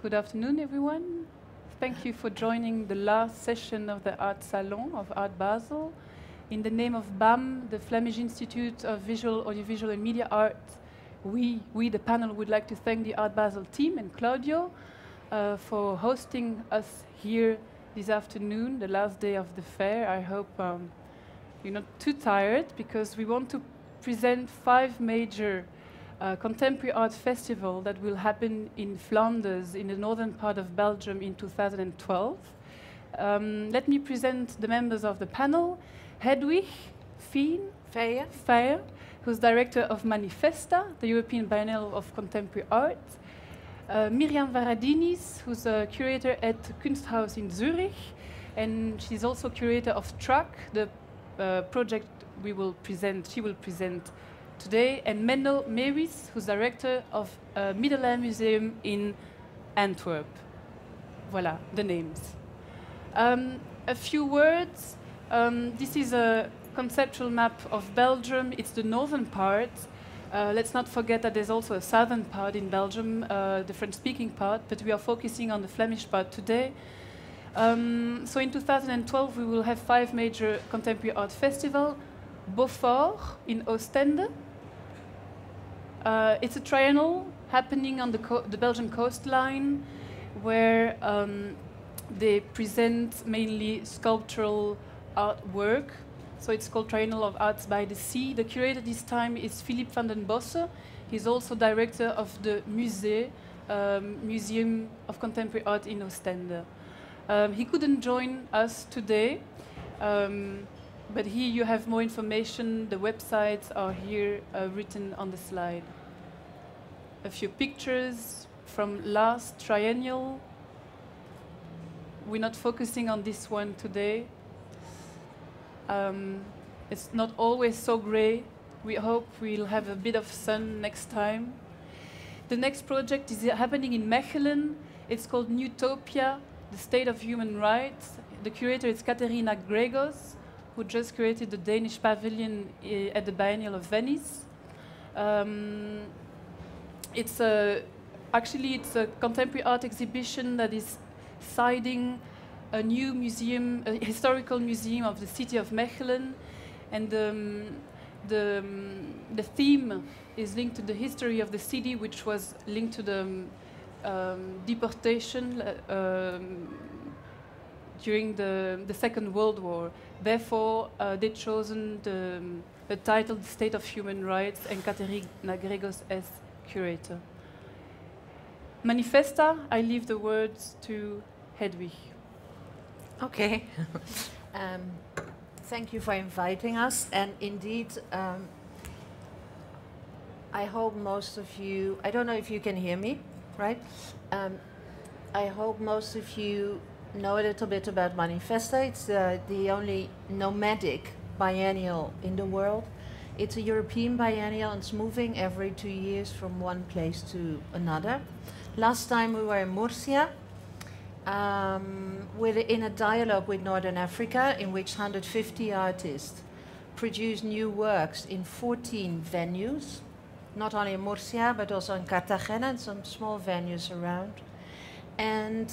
Good afternoon, everyone. Thank you for joining the last session of the Art Salon of Art Basel. In the name of BAM, the Flemish Institute of Visual, Audiovisual and Media Art, we, the panel, would like to thank the Art Basel team and Claudio for hosting us here this afternoon, the last day of the fair. I hope you're not too tired, because we want to present 5 major contemporary art festival that will happen in Flanders, in the northern part of Belgium, in 2012. Let me present the members of the panel. Hedwig, Fijen, who's director of Manifesta, the European Biennial of Contemporary Art. Mirjam Varadinis, who's a curator at Kunsthaus in Zurich, and she's also curator of Track, the project she will present today, and Menno, Meewis, who's director of Middelheimmuseum in Antwerp. Voilà, the names. A few words. This is a conceptual map of Belgium. It's the northern part. Let's not forget that there's also a southern part in Belgium, the French-speaking part, but we are focusing on the Flemish part today. So in 2012, we will have 5 major contemporary art festivals. Beaufort in Ostende. It's a triennial happening on the Belgian coastline, where they present mainly sculptural artwork. So it's called Triennial of Arts by the Sea. The curator this time is Philippe van den Bosse. He's also director of the Museum of Contemporary Art in Ostende. He couldn't join us today, but here you have more information. The websites are here written on the slide. A few pictures from last triennial. We're not focusing on this one today. It's not always so grey. We hope we'll have a bit of sun next time. The next project is happening in Mechelen. It's called Newtopia, the State of Human Rights. The curator is Catharina Gregos, who just created the Danish Pavilion at the Biennial of Venice. Actually, it's a contemporary art exhibition that is citing a new museum, a historical museum of the city of Mechelen, and the theme is linked to the history of the city, which was linked to the deportation during the Second World War. Therefore, they've chosen the title "The State of Human Rights" and Catharina Gregos as curator. Manifesta, I leave the words to Hedwig. Okay. Thank you for inviting us. And indeed, I hope most of you, I don't know if you can hear me, right? I hope most of you know a little bit about Manifesta. It's the only nomadic biennial in the world. It's a European biennial, and it's moving every 2 years from one place to another. Last time we were in Murcia, in a dialogue with Northern Africa, in which 150 artists produced new works in 14 venues, not only in Murcia, but also in Cartagena and some small venues around. And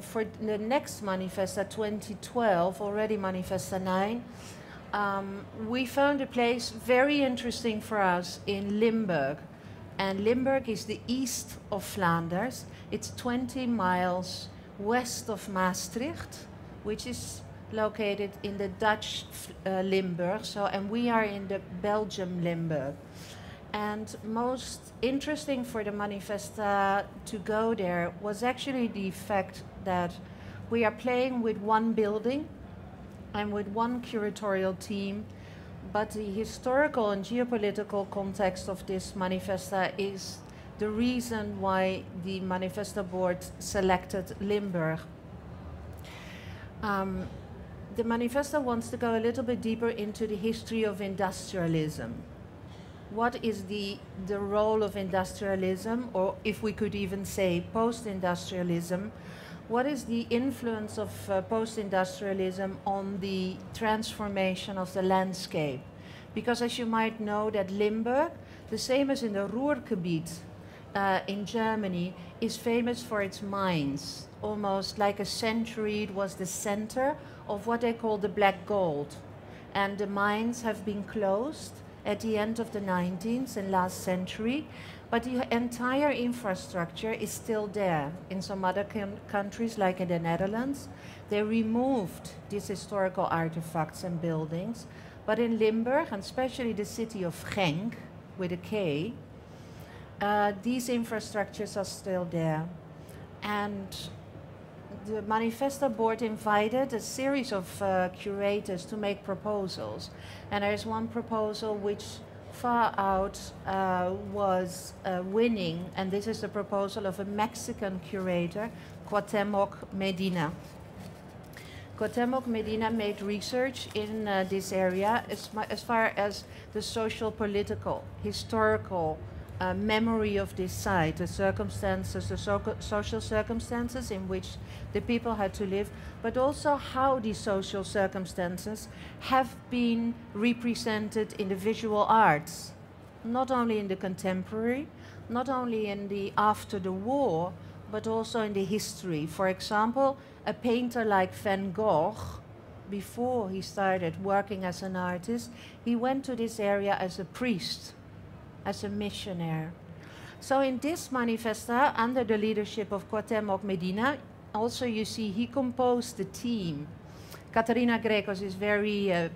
for the next Manifesta 2012, already Manifesta 9, we found a place very interesting for us in Limburg. And Limburg is the east of Flanders. It's 20 miles west of Maastricht, which is located in the Dutch Limburg. And we are in the Belgium Limburg. And most interesting for the Manifesta to go there was actually the fact that we are playing with one building and with one curatorial team, but the historical and geopolitical context of this Manifesta is the reason why the Manifesta board selected Limburg. The Manifesta wants to go a little bit deeper into the history of industrialism. What is the role of industrialism, or if we could even say post-industrialism? What is the influence of post-industrialism on the transformation of the landscape? Because as you might know, that Limburg, the same as in the Ruhrgebiet, in Germany, is famous for its mines. Almost like a century, it was the center of what they call the black gold. And the mines have been closed at the end of the 19th and last century, but the entire infrastructure is still there. In some other countries, like in the Netherlands, they removed these historical artifacts and buildings, but in Limburg, and especially the city of Genk, with a K, these infrastructures are still there. And the Manifesta board invited a series of curators to make proposals. And there is one proposal which far out was winning, and this is the proposal of a Mexican curator, Cuauhtemoc Medina. Cuauhtemoc Medina made research in this area as far as the social, political, historical memory of this site, the circumstances, the social circumstances in which the people had to live, but also how these social circumstances have been represented in the visual arts, not only in the contemporary, not only in the after the war, but also in the history. For example, a painter like Van Gogh, before he started working as an artist, he went to this area as a priest, as a missionary. So in this Manifesta, under the leadership of Cuauhtemoc Medina, also you see he composed the team. Catarina Grecos is very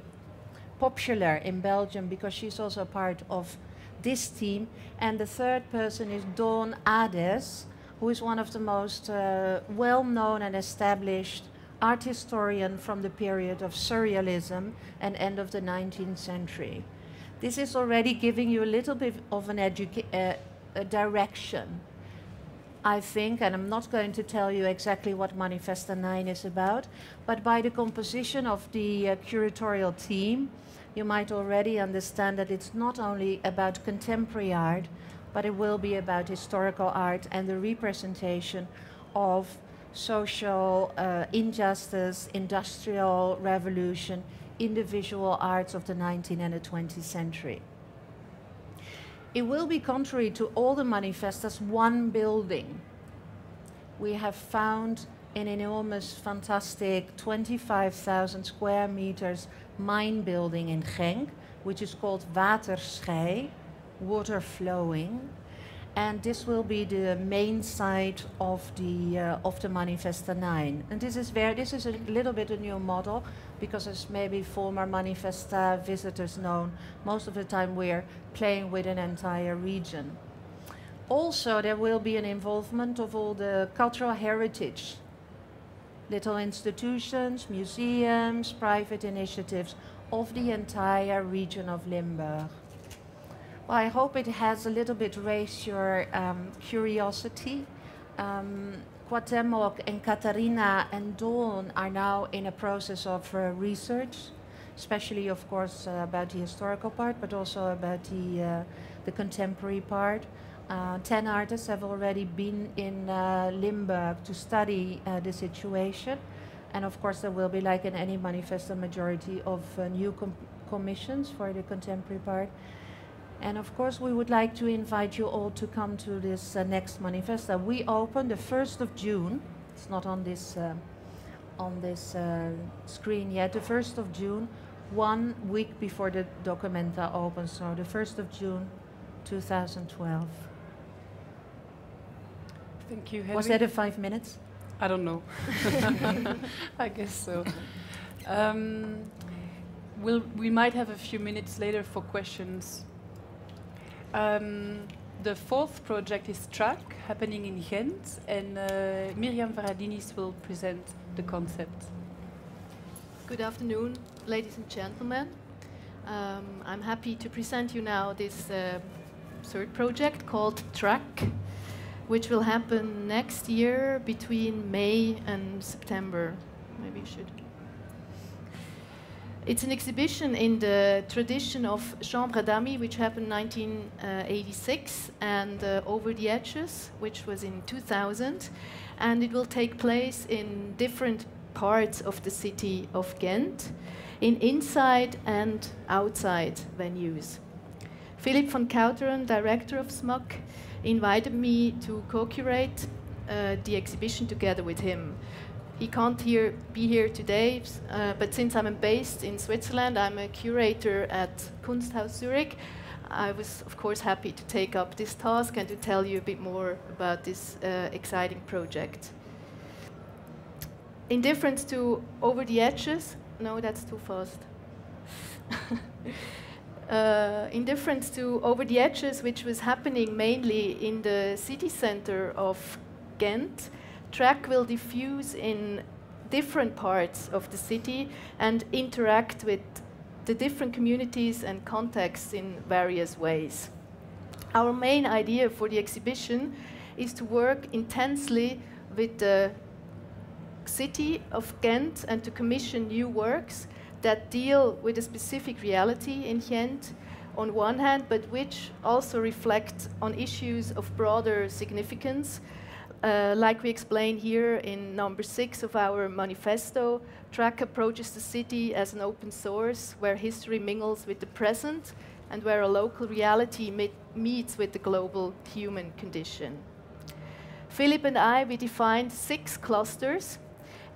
popular in Belgium because she's also part of this team. And the third person is Dawn Ades, who is one of the most well-known and established art historian from the period of Surrealism and end of the 19th century. This is already giving you a little bit of a direction, I think, and I'm not going to tell you exactly what Manifesta 9 is about, but by the composition of the curatorial team, you might already understand that it's not only about contemporary art, but it will be about historical art and the representation of social injustice, industrial revolution in the visual arts of the 19th and the 20th century. It will be, contrary to all the Manifestas, one building. We have found an enormous, fantastic 25,000 square meters mine building in Genk, which is called Waterschei, water flowing, and this will be the main site of the Manifesta 9. And this is a little bit a new model, because as maybe former Manifesta visitors know, most of the time we're playing with an entire region. Also, there will be an involvement of all the cultural heritage, little institutions, museums, private initiatives of the entire region of Limburg. Well, I hope it has a little bit raised your curiosity. Cuauhtemoc and Catarina and Dawn are now in a process of research, especially, of course, about the historical part, but also about the contemporary part. 10 artists have already been in Limburg to study the situation. And of course, there will be, like in any Manifesta, majority of new commissions for the contemporary part. And of course, we would like to invite you all to come to this next Manifesta. We open the 1st of June. It's not on this screen yet. The 1st of June, 1 week before the Documenta opens. So the 1st of June, 2012. Thank you, Hedwig. Was that a 5 minutes? I don't know. I guess so. We might have a few minutes later for questions. The fourth project is Track, happening in Gent, and Mirjam Varadinis will present the concept. Good afternoon, ladies and gentlemen. I'm happy to present you now this third project called Track, which will happen next year between May and September. Maybe you should. It's an exhibition in the tradition of Chambre d'Amis, which happened in 1986, and Over the Edges, which was in 2000. And it will take place in different parts of the city of Ghent, in inside and outside venues. Philip van Kouteren, director of SMUC, invited me to co-curate the exhibition together with him. He can't be here today, but since I'm based in Switzerland, I'm a curator at Kunsthaus Zurich. I was, of course, happy to take up this task and to tell you a bit more about this exciting project. In difference to Over the Edges, no, that's too fast. In difference to Over the Edges, which was happening mainly in the city center of Gent, Track will diffuse in different parts of the city and interact with the different communities and contexts in various ways. Our main idea for the exhibition is to work intensely with the city of Gent and to commission new works that deal with a specific reality in Gent on one hand, but which also reflect on issues of broader significance. Like we explain here in number 6 of our manifesto, Track approaches the city as an open source where history mingles with the present and where a local reality meets with the global human condition. Philip and we defined 6 clusters,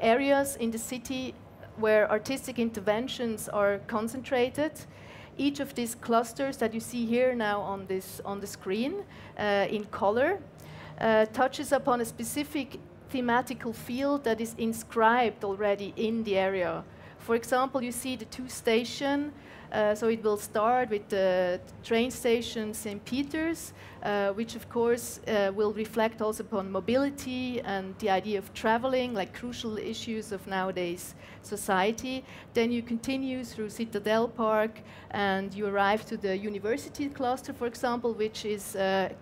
areas in the city where artistic interventions are concentrated. Each of these clusters that you see here now on the screen in color touches upon a specific thematical field that is inscribed already in the area. For example, you see the 2 stations. So it will start with the train station St. Peter's, which of course will reflect also upon mobility and the idea of traveling, like crucial issues of nowadays society. Then you continue through Citadel Park and you arrive to the university cluster, for example, which is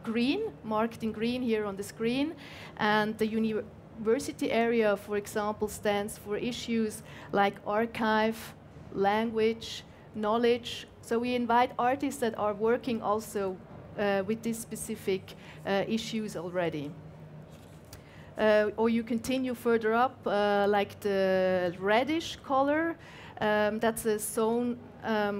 green, marked in green here on the screen. And the university area, for example, stands for issues like archive, language, knowledge. So we invite artists that are working also with these specific issues already. Or you continue further up, like the reddish color. That's a zone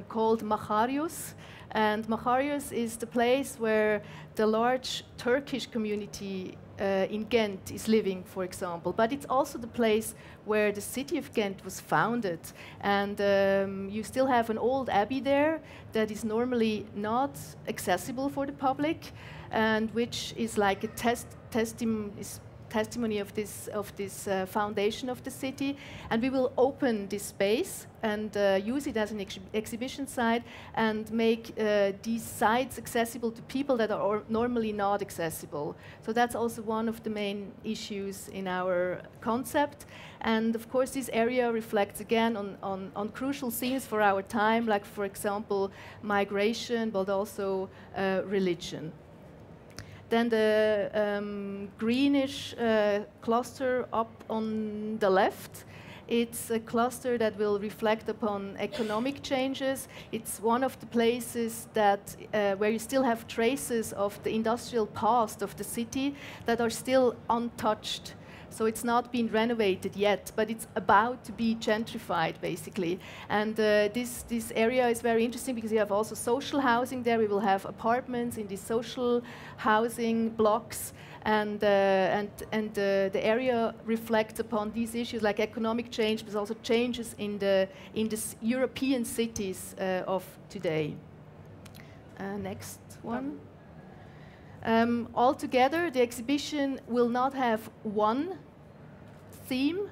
called Macharius. And Macharius is the place where the large Turkish community in Gent is living, for example. But it's also the place where the city of Gent was founded. And you still have an old abbey there that is normally not accessible for the public, and which is like a testimony of this foundation of the city. And we will open this space and use it as an exhibition site and make these sites accessible to people that are normally not accessible. So that's also one of the main issues in our concept. And of course, this area reflects again on crucial themes for our time, like, for example, migration, but also religion. Then the greenish cluster up on the left, it's a cluster that will reflect upon economic changes. It's one of the places that where you still have traces of the industrial past of the city that are still untouched. So it's not been renovated yet, but it's about to be gentrified, basically. And this area is very interesting because you have also social housing there. We will have apartments in these social housing blocks, and the area reflects upon these issues like economic change, but also changes in the European cities of today. Next one. Altogether, the exhibition will not have one theme.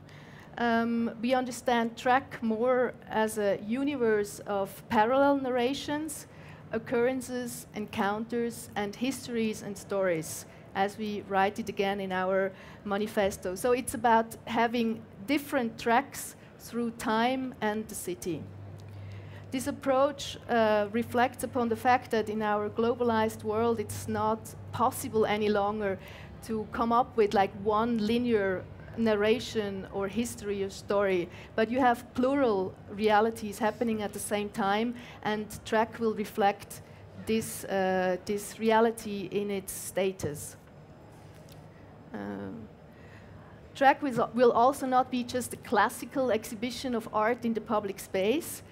We understand Track more as a universe of parallel narrations, occurrences, encounters, and histories and stories, as we write it again in our manifesto. So it's about having different tracks through time and the city. This approach reflects upon the fact that in our globalized world, it's not possible any longer to come up with like one linear narration or history or story, but you have plural realities happening at the same time, and Track will reflect this reality in its status. Track will also not be just a classical exhibition of art in the public space.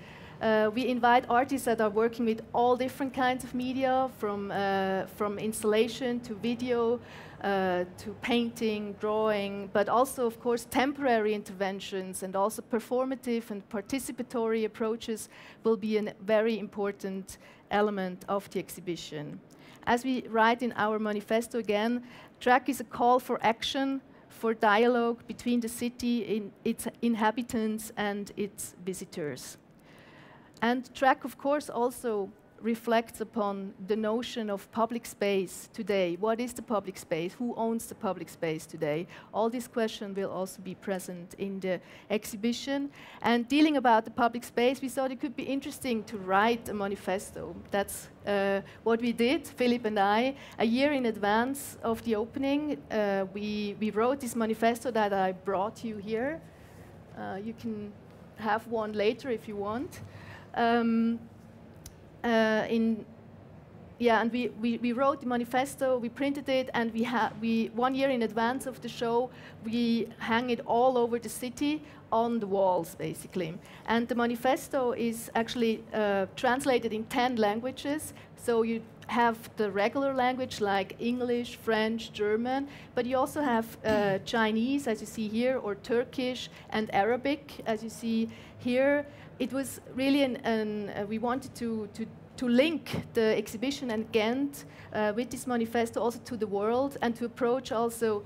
We invite artists that are working with all different kinds of media, from installation to video, to painting, drawing, but also, of course, temporary interventions and also performative and participatory approaches will be a very important element of the exhibition. As we write in our manifesto again, TRACK is a call for action, for dialogue between the city, its inhabitants and its visitors. And TRACK, of course, also reflects upon the notion of public space today. What is the public space? Who owns the public space today? All these questions will also be present in the exhibition. And dealing about the public space, we thought it could be interesting to write a manifesto. That's what we did, Philip and I, a year in advance of the opening. We wrote this manifesto that I brought you here. You can have one later if you want. And we wrote the manifesto, we printed it, and we 1 year in advance of the show, we hang it all over the city on the walls, basically. And the manifesto is actually translated in 10 languages, so you have the regular language like English, French, German, but you also have Chinese, as you see here, or Turkish, and Arabic, as you see here. It was really we wanted to link the exhibition and Gent with this manifesto also to the world, and to approach also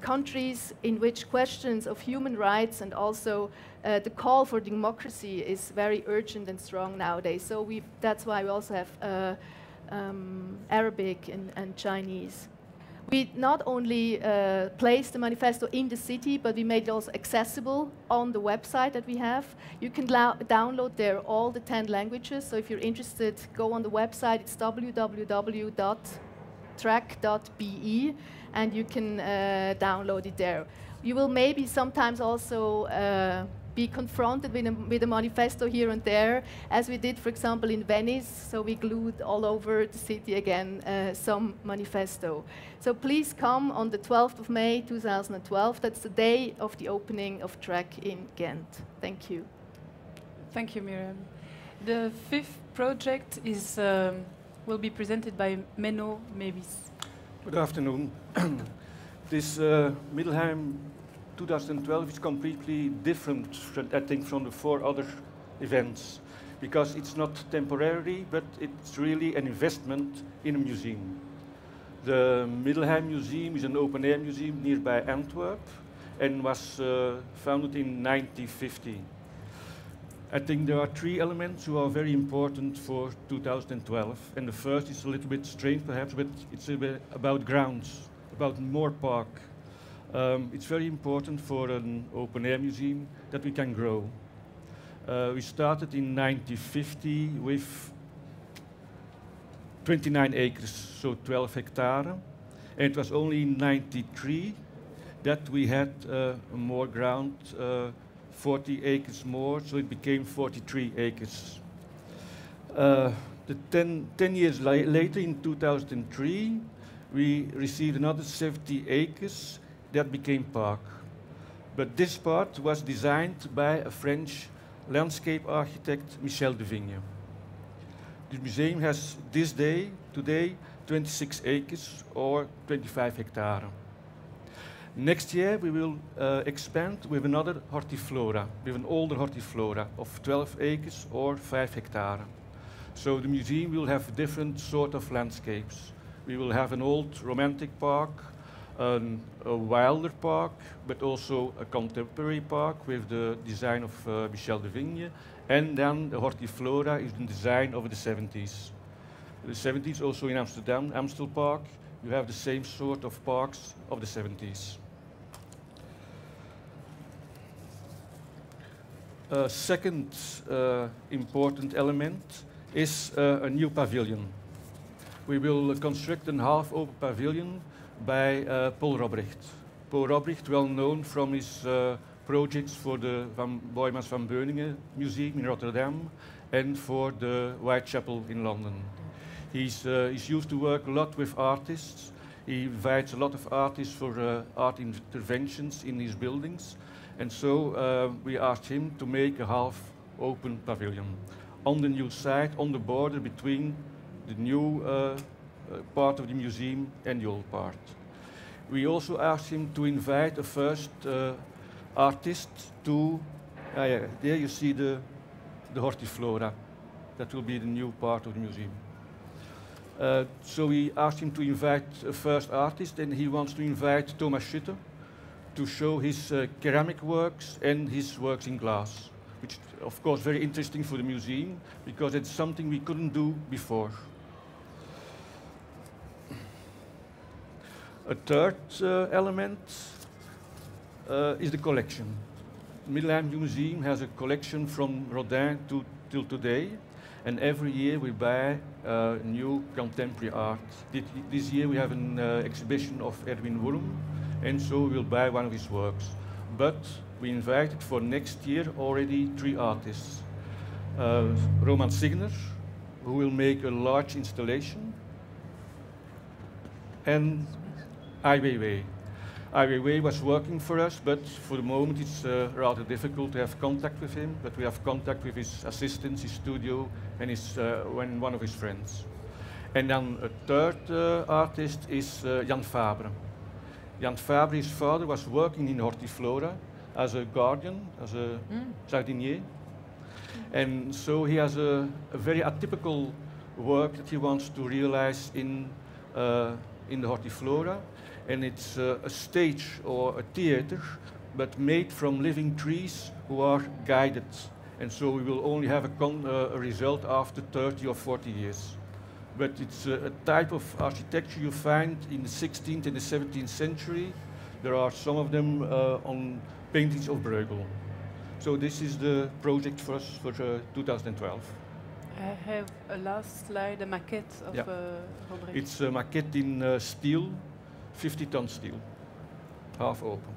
countries in which questions of human rights and also the call for democracy is very urgent and strong nowadays. So that's why we also have Arabic and Chinese. We not only placed the manifesto in the city, but we made it also accessible on the website that we have. You can download there all the 10 languages. So if you're interested, go on the website. It's www.track.be, and you can download it there. You will maybe sometimes also be confronted with a manifesto here and there, as we did, for example, in Venice. So we glued all over the city again some manifesto. So please come on the 12th of May 2012. That's the day of the opening of TRACK in Gent. Thank you. Thank you, Mirjam. The 5th project is will be presented by Menno Meewis. Good afternoon. This Middelheim 2012 is completely different, I think, from the 4 other events, because it's not temporary, but it's really an investment in a museum. The Middelheimmuseum is an open-air museum nearby Antwerp and was founded in 1950. I think there are 3 elements who are very important for 2012, and the first is a little bit strange perhaps, but it's a bit about grounds, about more park. It's very important for an open-air museum that we can grow. We started in 1950 with 29 acres, so 12 hectares. And it was only in 1993 that we had more ground, 40 acres more, so it became 43 acres. 10 years later, in 2003, we received another 70 acres that became park. But this part was designed by a French landscape architect, Michel de Vigne. The museum has today 26 acres or 25 hectares. Next year we will expand with another hortiflora, with an older hortiflora of 12 acres or 5 hectares. So the museum will have different sort of landscapes. We will have an old romantic park, a wilder park, but also a contemporary park with the design of Michel de Vigne, and then the hortiflora is the design of the 70s. The 70s also in Amsterdam, Amstel Park, you have the same sort of parks of the 70s. Second important element is a new pavilion. We will construct a half-open pavilion by Paul Robrecht. Paul Robrecht, well known from his projects for the Van Boijmans van Beuningen Museum in Rotterdam and for the Whitechapel in London. He's used to work a lot with artists. He invites a lot of artists for art interventions in his buildings. And so we asked him to make a half open pavilion on the new site, on the border between the new part of the museum and the old part. We also asked him to invite a first artist to, there you see the Hortiflora. That will be the new part of the museum. So we asked him to invite a first artist, and he wants to invite Thomas Schutte to show his ceramic works and his works in glass, which of course very interesting for the museum because it's something we couldn't do before. A third element is the collection. The Middelheimmuseum has a collection from Rodin till today, and every year we buy new contemporary art. This year we have an exhibition of Erwin Wurm, and so we'll buy one of his works. But we invited for next year already 3 artists. Roman Signer, who will make a large installation, and Ai Weiwei. Ai Weiwei was working for us, but for the moment it's rather difficult to have contact with him, but we have contact with his assistants, his studio, and one of his friends. And then a third artist is Jan Fabre. Jan Fabre, his father, was working in Hortiflora as a guardian, as a jardinier. And so he has a very atypical work that he wants to realize in the Hortiflora. And it's a stage or a theater, but made from living trees who are guided. And so we will only have a result after 30 or 40 years. But it's a type of architecture you find in the 16th and the 17th century. There are some of them on paintings of Bruegel. So this is the project for us for 2012. I have a last slide, a maquette of Robrecht. It's a maquette in steel, 50-ton steel, half open.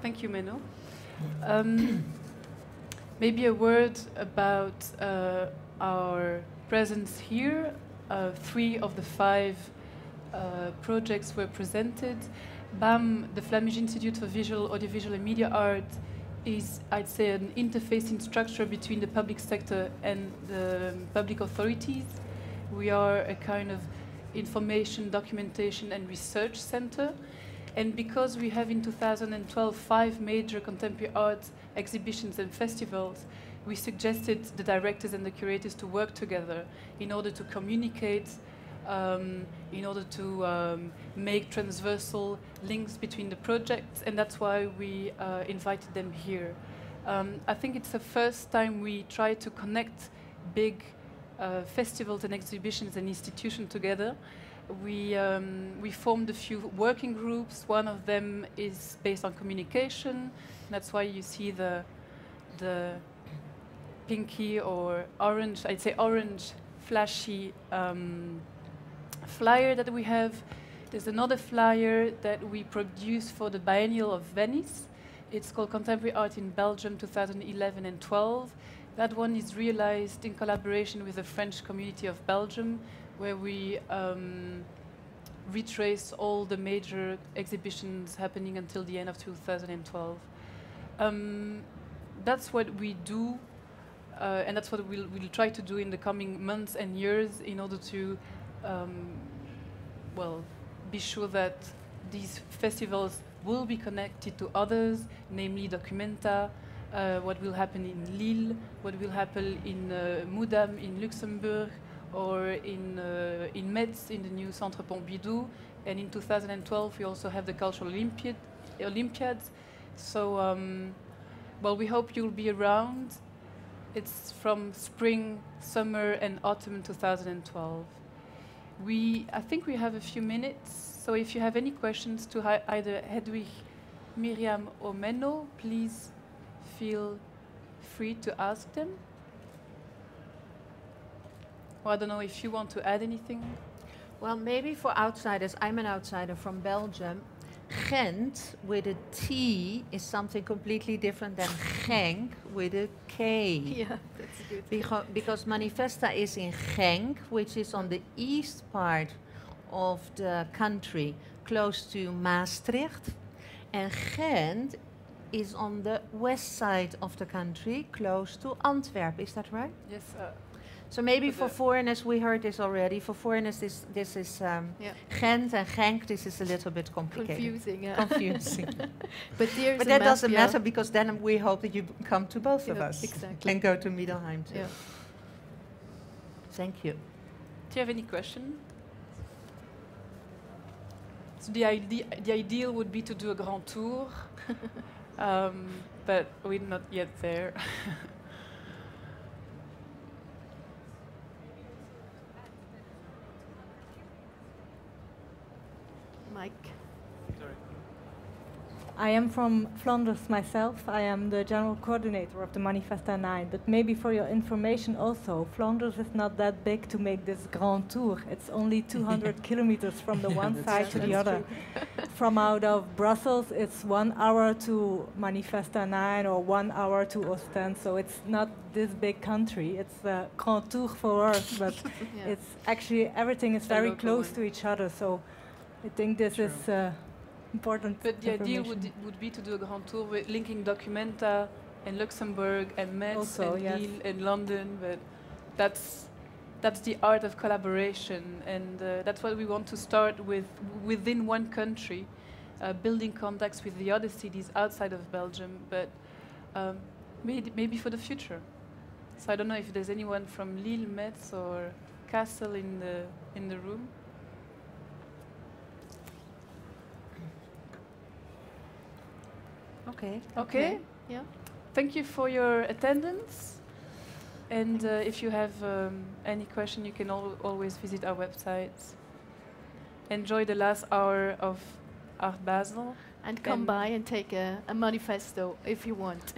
Thank you, Menno. Maybe a word about our presence here. 3 of the 5 projects were presented. BAM, the Flemish Institute for Visual, Audiovisual and Media Art, is, I'd say, an interfacing structure between the public sector and the public authorities. We are a kind of information, documentation and research center. And because we have in 2012 5 major contemporary art exhibitions and festivals, we suggested the directors and the curators to work together in order to communicate, in order to make transversal links between the projects, and that's why we invited them here. I think it's the first time we try to connect big festivals and exhibitions and institutions together. We formed a few working groups. One of them is based on communication. That's why you see the pinky or orange, I'd say orange, flashy flyer that we have. There's another flyer that we produced for the Biennial of Venice. It's called Contemporary Art in Belgium 2011 and 12. That one is realized in collaboration with the French community of Belgium, where we retrace all the major exhibitions happening until the end of 2012. That's what we do, and that's what we'll try to do in the coming months and years in order to, well, be sure that these festivals will be connected to others, namely Documenta, what will happen in Lille, what will happen in Mudam in Luxembourg, or in Metz in the new Centre Pompidou. And in 2012 we also have the Cultural Olympiads. So, well, we hope you'll be around. It's from spring, summer and autumn 2012. I think we have a few minutes, so if you have any questions to either Hedwig, Mirjam or Menno, please feel free to ask them. Well, I don't know if you want to add anything. Well, maybe for outsiders, I'm an outsider from Belgium. Gent with a T is something completely different than Genk with a K. Yeah, that's good. Because Manifesta is in Genk, which is on the east part of the country, close to Maastricht. And Gent is on the west side of the country, close to Antwerp. Is that right? Yes. So maybe But for foreigners, we heard this already. For foreigners, this is Gent and Genk. This is a little bit complicated. Confusing, yeah. Confusing. But there's But a that map, doesn't yeah. matter because then we hope that you come to both of Yeah, us exactly. and go to Middelheim too. Yeah. Thank you. Do you have any question? So the ideal would be to do a grand tour, but we're not yet there. Mike. I am from Flanders myself. I am the general coordinator of the Manifesta 9. But maybe for your information also, Flanders is not that big to make this grand tour. It's only 200 kilometers from the one side to the other. From out of Brussels, it's 1 hour to Manifesta 9 or 1 hour to Ostend. So it's not this big country. It's a grand tour for us, but Yeah. it's actually everything is It's a very local close one. to each other. So I think this is important. But the ideal information. would be to do a grand tour with linking Documenta and Luxembourg and Metz Also, and yes. Lille and London. But that's the art of collaboration, and that's what we want to start with within one country, building contacts with the other cities outside of Belgium. But maybe for the future. So I don't know if there's anyone from Lille, Metz, or Kassel in the room. Okay. Okay. Yeah. Thank you for your attendance. And if you have any question, you can always visit our website. Enjoy the last hour of Art Basel. And come by and take a manifesto if you want.